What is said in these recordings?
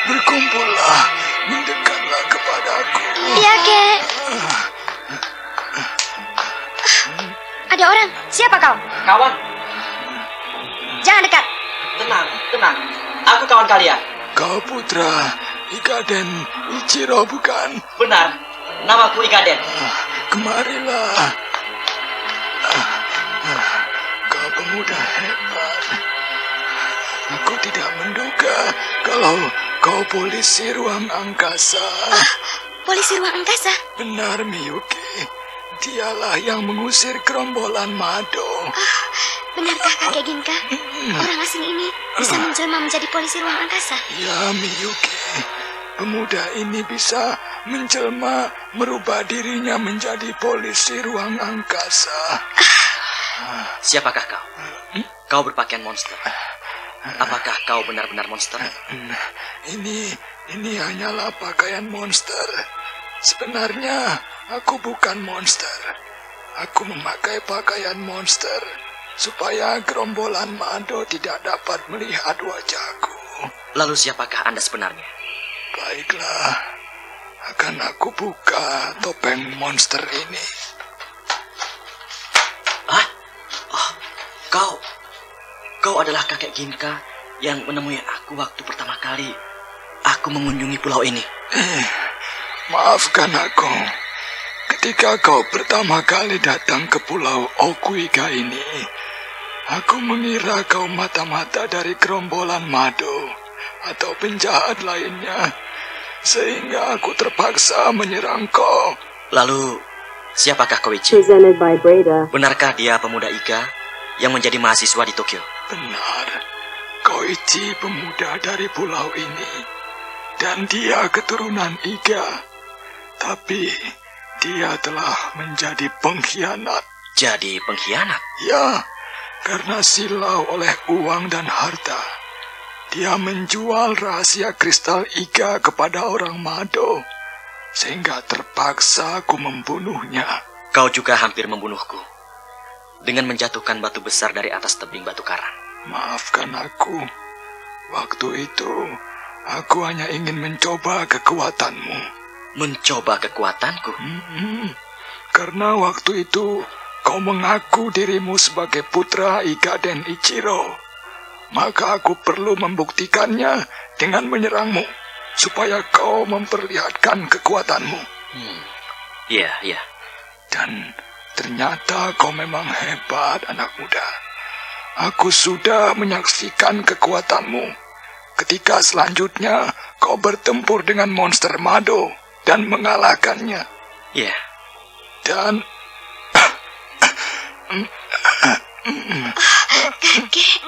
berkumpullah, mendekatlah kepadaku. Iya, Kek. Ada orang. Siapa kau? Kawan. Jangan dekat. Tenang, tenang. Aku kawan kalian. Kau putra Ikaden Ichiro bukan? Benar, namaku Ikaden. Kemarilah. Kau pemuda hebat. Aku tidak menduga kalau kau polisi ruang angkasa. Polisi ruang angkasa? Benar, Miyuki. Dialah yang mengusir gerombolan Mado. Benarkah kakek Ginka? Orang asing ini bisa menjelma menjadi polisi ruang angkasa? Ya, Miyuki. Pemuda ini bisa menjelma merubah dirinya menjadi polisi ruang angkasa. Siapakah kau? Kau berpakaian monster. Apakah kau benar-benar monster? Ini hanyalah pakaian monster. Sebenarnya aku bukan monster. Aku memakai pakaian monster supaya gerombolan Mado tidak dapat melihat wajahku. Lalu siapakah Anda sebenarnya? Baiklah, akan aku buka topeng monster ini. Hah? Oh, kau adalah kakek Ginka yang menemui aku waktu pertama kali aku mengunjungi pulau ini. Maafkan aku. Ketika kau pertama kali datang ke pulau Okuiga ini, aku mengira kau mata-mata dari gerombolan Mado atau penjahat lainnya, sehingga aku terpaksa menyerang kau. Lalu, siapakah Koichi? Presented by Breda. Benarkah dia pemuda Iga yang menjadi mahasiswa di Tokyo? Benar, Koichi pemuda dari pulau ini, dan dia keturunan Iga. Tapi dia telah menjadi pengkhianat. Jadi pengkhianat? Ya, karena silau oleh uang dan harta. Dia menjual rahasia kristal Iga kepada orang Mado, sehingga terpaksa aku membunuhnya. Kau juga hampir membunuhku dengan menjatuhkan batu besar dari atas tebing batu karang. Maafkan aku. Waktu itu, aku hanya ingin mencoba kekuatanmu. Mencoba kekuatanku? Karena waktu itu kau mengaku dirimu sebagai putra Ikaden Ichiro. Maka aku perlu membuktikannya dengan menyerangmu, supaya kau memperlihatkan kekuatanmu. Iya. Dan ternyata kau memang hebat, anak muda. Aku sudah menyaksikan kekuatanmu ketika selanjutnya kau bertempur dengan monster Mado dan mengalahkannya. Iya. Dan Kakek.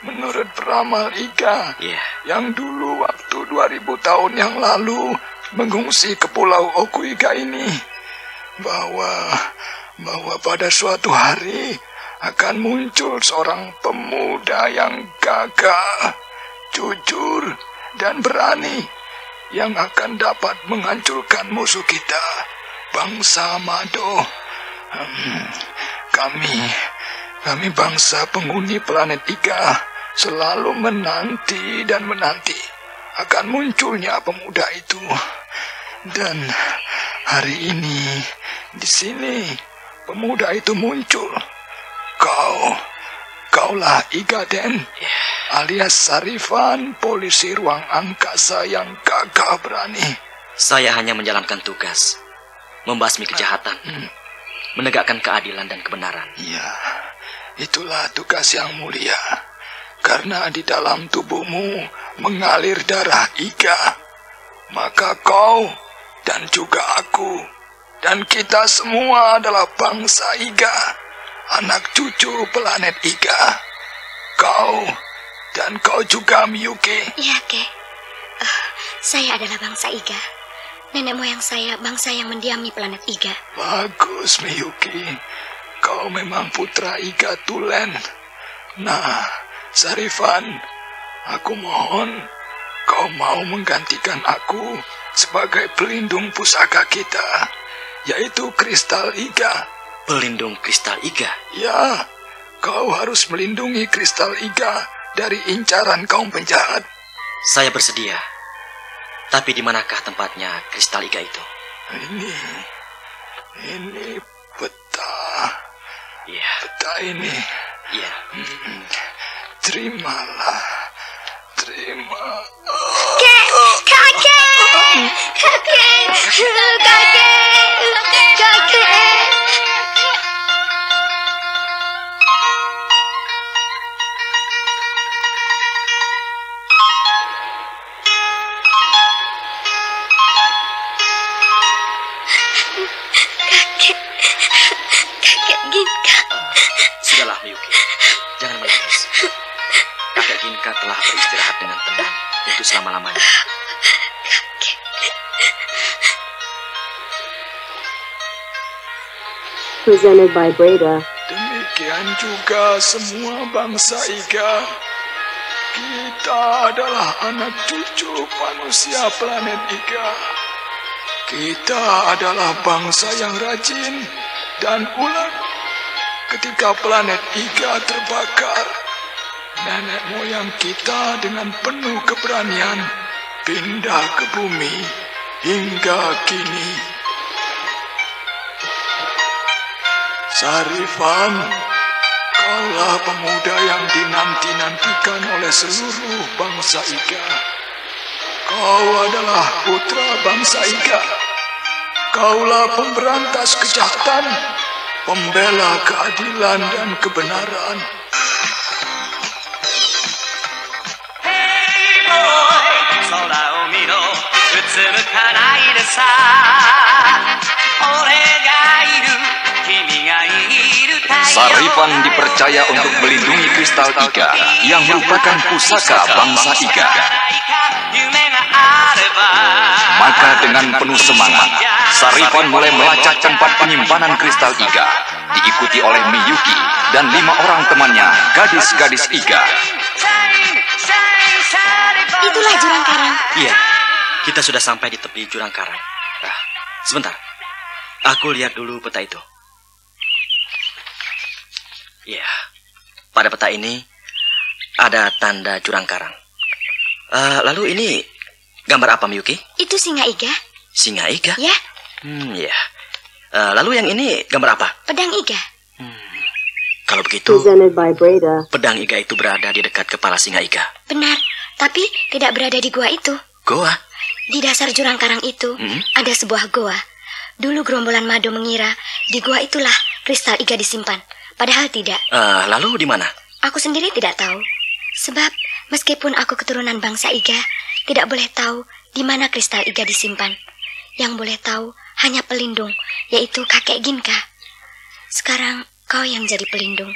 Menurut peramal Iga, yang dulu waktu 2000 tahun yang lalu mengungsi ke pulau Okuiga ini, bahwa pada suatu hari akan muncul seorang pemuda yang gagah, jujur, dan berani yang akan dapat menghancurkan musuh kita, bangsa Mado. Kami bangsa penghuni planet Iga selalu menanti dan menanti akan munculnya pemuda itu. Dan hari ini di sini pemuda itu muncul. Kaulah Ikaden, alias Sarifan, polisi ruang angkasa yang gagah berani. Saya hanya menjalankan tugas, membasmi kejahatan, menegakkan keadilan dan kebenaran. Ya, itulah tugas yang mulia. Karena di dalam tubuhmu mengalir darah Iga, maka kau dan juga aku dan kita semua adalah bangsa Iga, anak cucu planet Iga. Kau juga, Miyuki. Iya, Kek. Saya adalah bangsa Iga. Nenek moyang saya bangsa yang mendiami planet Iga. Bagus, Miyuki. Kau memang putra Iga tulen. Nah, Sarifan, aku mohon kau mau menggantikan aku sebagai pelindung pusaka kita, yaitu kristal Iga. Pelindung kristal Iga? Ya, kau harus melindungi kristal Iga dari incaran kaum penjahat. Saya bersedia. Tapi di manakah tempatnya kristal Iga itu? Ini peta. Iya. Peta ini. Iya. Terimalah. Terima. Kakek. Kakek Ginka. Sudahlah, Miyuki. Jangan menangis. Kakek Ginka telah beristirahat dengan tenang untuk selama-lamanya. Presented by Breda. Demikian juga semua bangsa Iga. Kita adalah anak cucu manusia planet Iga. Kita adalah bangsa yang rajin dan ulet. Ketika planet Iga terbakar, nenek moyang kita dengan penuh keberanian pindah ke bumi hingga kini. Sarifan, kaulah pemuda yang dinanti-nantikan oleh seluruh bangsa Iga. Kau adalah putra bangsa Iga. Kaulah pemberantas kejahatan, pembela keadilan dan kebenaran. Sarifan dipercaya untuk melindungi kristal Iga yang merupakan pusaka bangsa Iga. Maka dengan penuh semangat, Sarifan mulai melacak tempat penyimpanan kristal Iga, diikuti oleh Miyuki dan 5 orang temannya, gadis-gadis Iga. Itulah jurang karang. Iya, kita sudah sampai di tepi jurang karang. Sebentar, aku lihat dulu peta itu. Ya, pada peta ini ada tanda jurang karang. Lalu ini gambar apa, Miyuki? Itu singa Iga. Singa Iga? Ya. Ya. Lalu yang ini gambar apa? Pedang Iga. Kalau begitu, Presented by Breda. pedang Iga itu berada di dekat kepala singa Iga. Benar, tapi tidak berada di gua itu. Goa? Di dasar jurang karang itu ada sebuah goa. Dulu gerombolan Mado mengira di gua itulah kristal Iga disimpan. Padahal tidak. Lalu di mana? Aku sendiri tidak tahu. Sebab meskipun aku keturunan bangsa Iga, tidak boleh tahu di mana kristal Iga disimpan. Yang boleh tahu hanya pelindung, yaitu kakek Ginka. Sekarang kau yang jadi pelindung,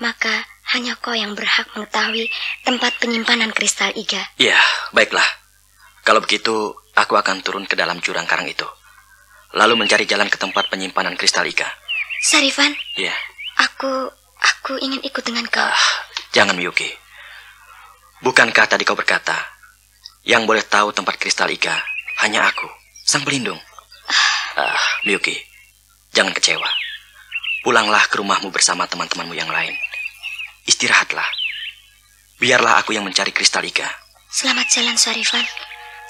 maka hanya kau yang berhak mengetahui tempat penyimpanan kristal Iga. Ya, baiklah. Kalau begitu, aku akan turun ke dalam jurang karang itu, lalu mencari jalan ke tempat penyimpanan kristal Iga. Sarifan? Ya. Aku ingin ikut dengan kau. Jangan, Miyuki. Bukankah tadi kau berkata, yang boleh tahu tempat kristal Iga hanya aku, sang pelindung? Miyuki, jangan kecewa. Pulanglah ke rumahmu bersama teman-temanmu yang lain. Istirahatlah. Biarlah aku yang mencari kristal Iga. Selamat jalan, Sarifan.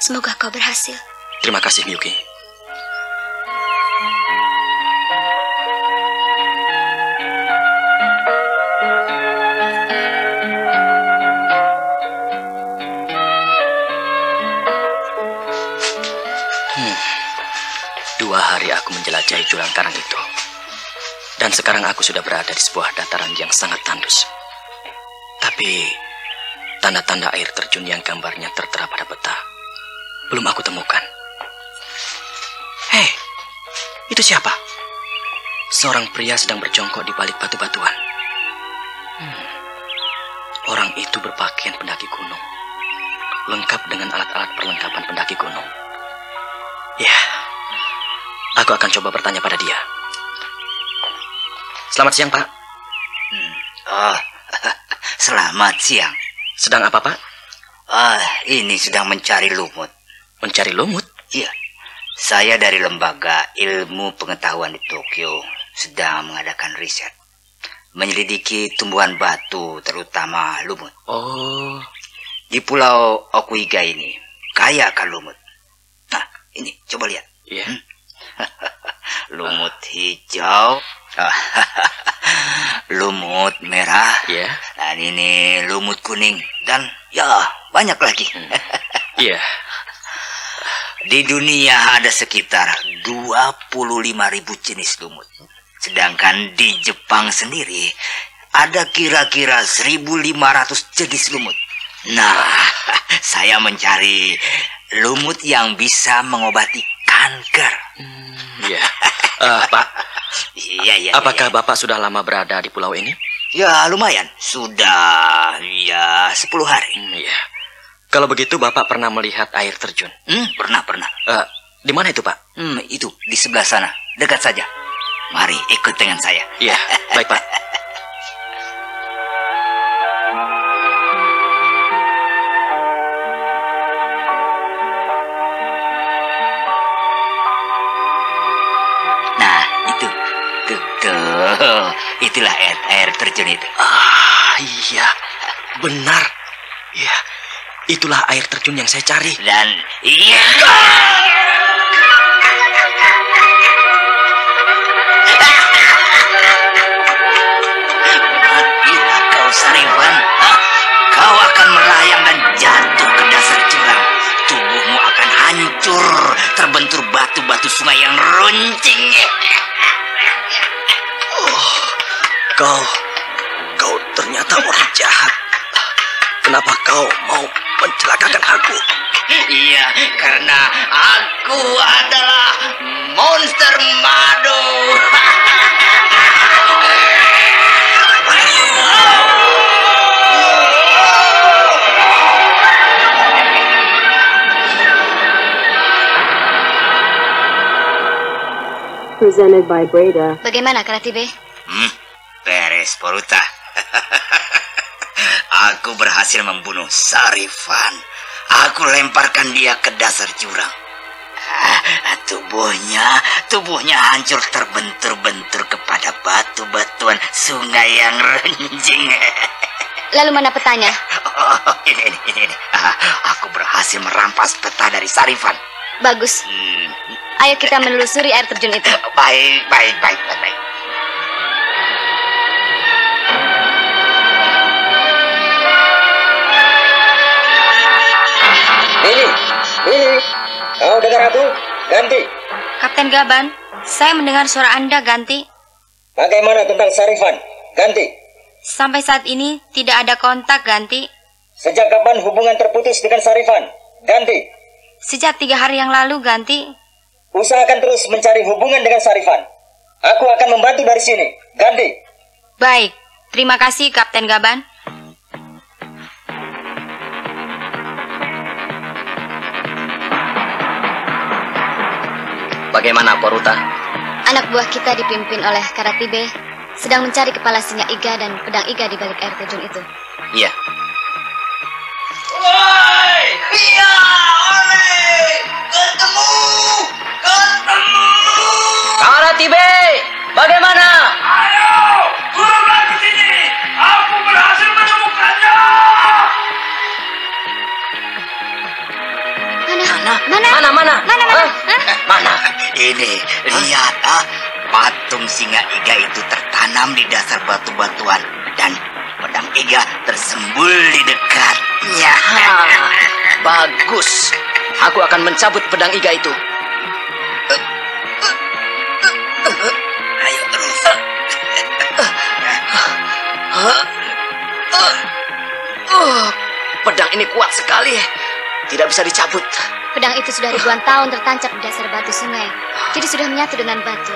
Semoga kau berhasil. Terima kasih, Miyuki. Aku menjelajahi jurang karang itu. Dan sekarang aku sudah berada di sebuah dataran yang sangat tandus. Tapi tanda-tanda air terjun yang gambarnya tertera pada peta belum aku temukan. Hei, itu siapa? Seorang pria sedang berjongkok di balik batu-batuan. Orang itu berpakaian pendaki gunung, lengkap dengan alat-alat perlengkapan pendaki gunung. Ya, aku akan coba bertanya pada dia. Selamat siang, Pak. Selamat siang. Sedang apa, Pak? Ini sedang mencari lumut. Mencari lumut? Iya. Saya dari Lembaga Ilmu Pengetahuan di Tokyo sedang mengadakan riset menyelidiki tumbuhan batu, terutama lumut. Oh, Di pulau Okuiga ini kaya akan lumut. Nah, ini coba lihat. iya. Lumut hijau, lumut merah, Iya. dan ini lumut kuning, dan ya banyak lagi. Iya. Di dunia ada sekitar 25.000 jenis lumut. Sedangkan di Jepang sendiri ada kira-kira 1.500 jenis lumut. Nah, saya mencari lumut yang bisa mengobati kanker. Iya. Pak, Iya. apakah Bapak sudah lama berada di pulau ini? Ya, lumayan. Sudah, ya 10 hari. Iya. Kalau begitu Bapak pernah melihat air terjun? Pernah. Di mana itu, Pak? Itu di sebelah sana, dekat saja. Mari ikut dengan saya. Iya, baik, Pak. Nah, itu. Tuh. Itulah air terjun itu. Iya, benar. Iya, itulah air terjun yang saya cari. Dan iya. Matilah kau, Sarifan. Kau akan melayang dan jatuh ke dasar jurang. Tubuhmu akan hancur, terbentur batu-batu sungai yang runcing. Kau ternyata orang jahat. Kenapa kau mau mencelakakan aku? Iya, karena aku adalah monster Mado. Presented by Breda. Bagaimana, Karatibe? Beres, Boruta. Aku berhasil membunuh Sarifan. Aku lemparkan dia ke dasar jurang. Tubuhnya hancur terbentur-bentur kepada batu-batuan sungai yang renjing. Lalu mana petanya? Oh, ini. Aku berhasil merampas peta dari Sarifan. Bagus. Ayo kita menelusuri air terjun itu. Baik. Ini, kau dengar aku? Ganti. Kapten Gaban, saya mendengar suara Anda, Ganti. Bagaimana tentang Sarifan? Ganti. Sampai saat ini tidak ada kontak, Ganti. Sejak kapan hubungan terputus dengan Sarifan? Ganti. Sejak 3 hari yang lalu, Ganti. Usahakan terus mencari hubungan dengan Sarifan. Aku akan membantu dari sini. Ganti. Baik, terima kasih, Kapten Gaban. Bagaimana, Boruta? Anak buah kita dipimpin oleh Karatibe sedang mencari kepala singa iga dan pedang iga di balik air terjun itu. Iya. Iya, ketemu. Karatibe, bagaimana? Ayo, turunlah ke sini. Aku berhasil menemukannya. Mana? Ini, lihat patung singa iga itu tertanam di dasar batu-batuan dan pedang iga tersembul di dekatnya. Bagus. Aku akan mencabut pedang iga itu. Ayo terus. Pedang ini kuat sekali. Tidak bisa dicabut. Pedang itu sudah ribuan tahun tertancap di dasar batu sungai. Jadi sudah menyatu dengan batu.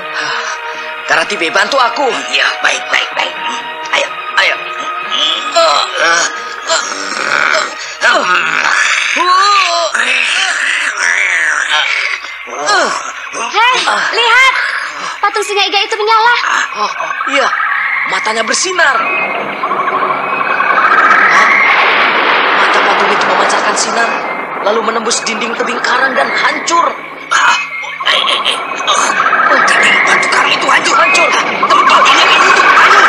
Karatibe, bantu aku. Ya, baik. Ayo. Hei, lihat! Patung singa iga itu menyala. Oh, iya. Matanya bersinar. Mata patung itu memancarkan sinar, lalu menembus dinding tebing karang dan hancur. Dinding batu karang itu hancur. Hancur. Tempat ini itu. Ayo.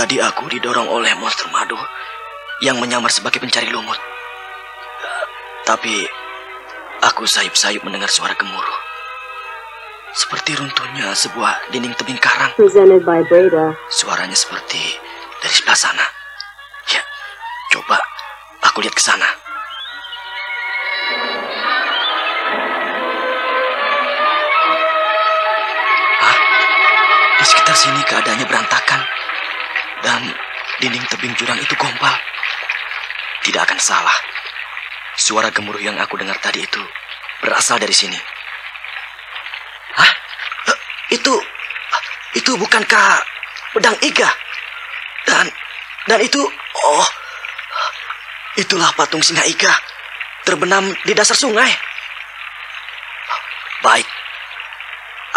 Tadi aku didorong oleh monster madu yang menyamar sebagai pencari lumut. Tapi aku sayup-sayup mendengar suara gemuruh. Seperti runtuhnya sebuah dinding tebing karang. Presented by Breda. Suaranya seperti dari sebelah sana. Ya, coba aku lihat ke sana. Di sekitar sini keadaannya berantakan. Dan dinding tebing jurang itu gompal. Tidak akan salah. Suara gemuruh yang aku dengar tadi itu berasal dari sini. Hah? Itu bukankah pedang Iga? Dan itu, oh, itulah patung singa Iga terbenam di dasar sungai. Baik,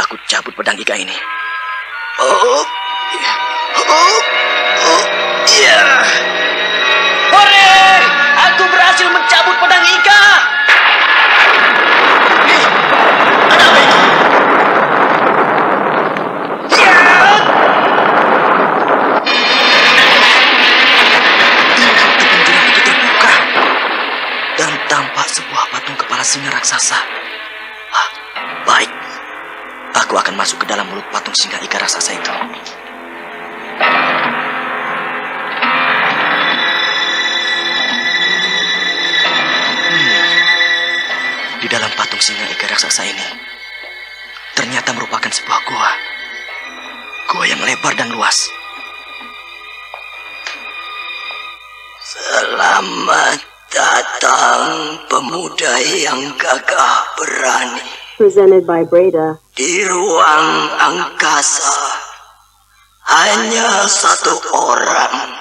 aku cabut pedang Iga ini. Ya. Hore! Aku berhasil mencabut pedang Iga. Ada apa itu? Ya. Tebing jurang itu terbuka dan tampak sebuah patung kepala singa raksasa. Baik, aku akan masuk ke dalam mulut patung singa Iga raksasa itu. Di dalam patung singa Iga raksasa ini ternyata merupakan sebuah gua. Gua yang lebar dan luas. Selamat datang pemuda yang gagah berani. Presented by Breda. Di ruang angkasa hanya satu orang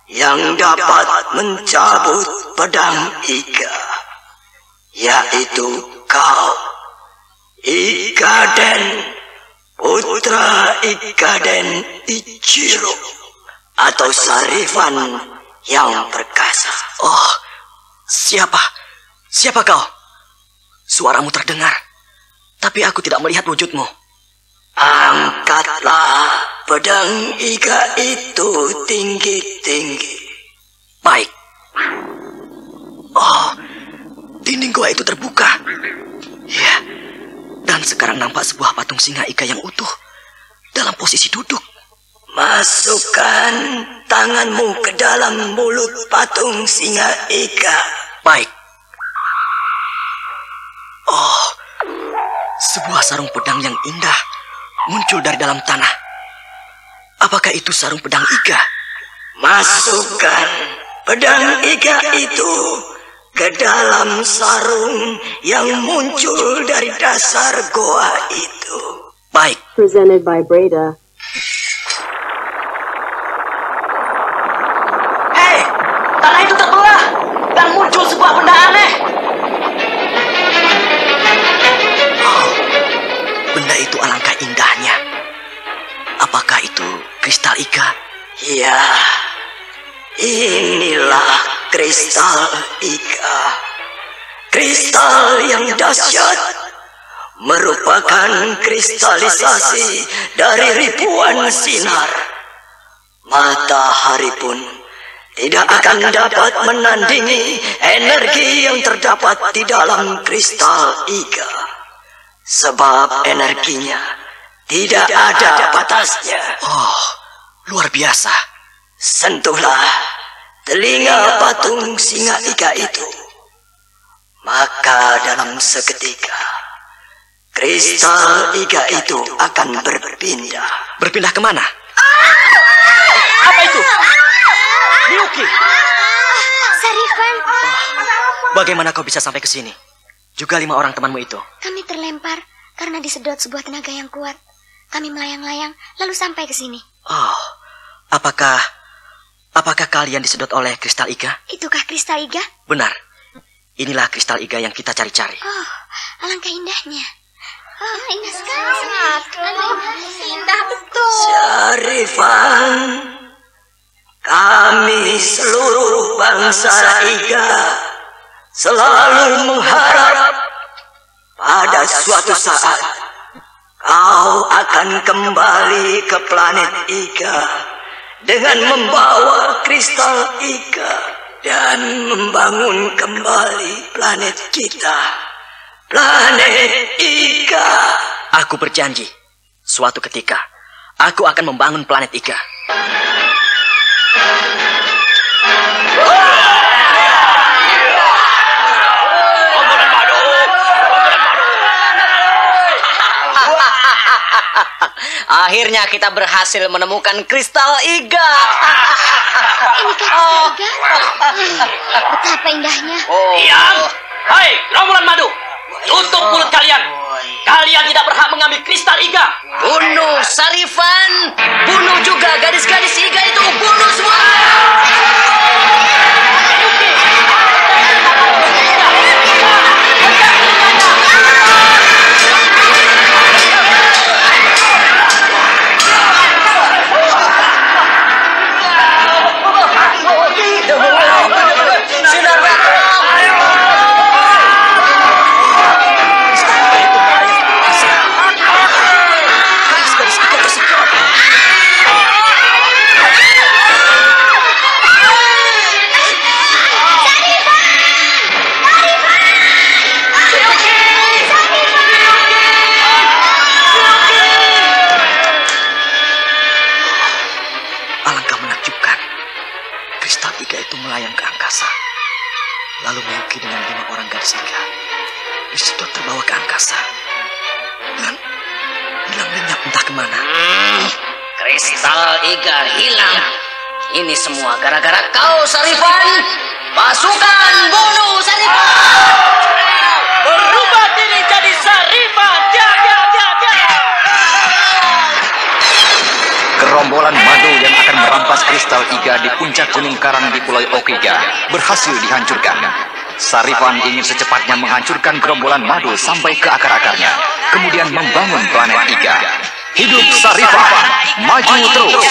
yang dapat mencabut pedang Iga, yaitu kau, Ikaden, putra Ikaden Ichiro, atau Sarifan yang perkasa. Oh, siapa kau? Suaramu terdengar, tapi aku tidak melihat wujudmu. Angkatlah pedang Iga itu tinggi-tinggi. Baik. Oh, dinding gua itu terbuka. Ya, dan sekarang nampak sebuah patung singa Iga yang utuh dalam posisi duduk. Masukkan tanganmu ke dalam mulut patung singa Iga. Baik. Oh, sebuah sarung pedang yang indah muncul dari dalam tanah. Apakah itu sarung pedang Iga? Masukkan pedang Iga itu ke dalam sarung yang muncul dari dasar goa itu. Baik. Presented by Breda. Hei, tanah itu terbelah dan muncul sebuah benda aneh. Oh, benda itu alangkah indahnya. Apakah itu kristal Iga? Ya, inilah kristal Iga. Kristal yang dahsyat, merupakan kristalisasi dari ribuan sinar. Matahari pun tidak akan dapat menandingi energi yang terdapat di dalam kristal Iga. Sebab energinya tidak ada batasnya. Oh, luar biasa. Sentuhlah telinga patung singa Iga itu. Maka dalam seketika kristal Iga itu akan berpindah. Berpindah kemana? Apa itu? Miyuki! Sarifan! Bagaimana kau bisa sampai ke sini? Juga 5 orang temanmu itu. Kami terlempar karena disedot sebuah tenaga yang kuat. Kami melayang-layang lalu sampai ke sini. Oh, apakah kalian disedot oleh kristal Iga? Itukah kristal Iga? Benar. Inilah kristal Iga yang kita cari-cari. Oh, alangkah indahnya. Oh, indah sekali. Indah betul. Sarifan, kami seluruh bangsa Iga selalu mengharap pada suatu saat kau akan kembali ke planet Iga dengan membawa kristal Iga dan membangun kembali planet kita. Planet Iga. Aku berjanji, suatu ketika aku akan membangun planet Iga. Akhirnya kita berhasil menemukan kristal Iga. Ini kristal Iga. Betapa indahnya. Diam! Hai, gerombolan madu! Tutup mulut kalian! Kalian tidak berhak mengambil kristal Iga. Bunuh Sarifan. Bunuh juga gadis-gadis Iga itu. Bunuh semua. Lalu Miyuki dengan 5 orang gadis Iga disedot terbawa ke angkasa dan hilang lenyap entah kemana. Kristal Iga hilang. Ini semua gara-gara kau, Sarifan. Pasukan bunuh Sarifan. Berubah diri jadi Sarifan. Gerombolan madu yang akan merampas kristal Iga di puncak Gunung Karang di Pulau Okiga berhasil dihancurkan. Sarifan ingin secepatnya menghancurkan gerombolan madu sampai ke akar-akarnya, kemudian membangun planet Iga. Hidup Sarifan, maju terus!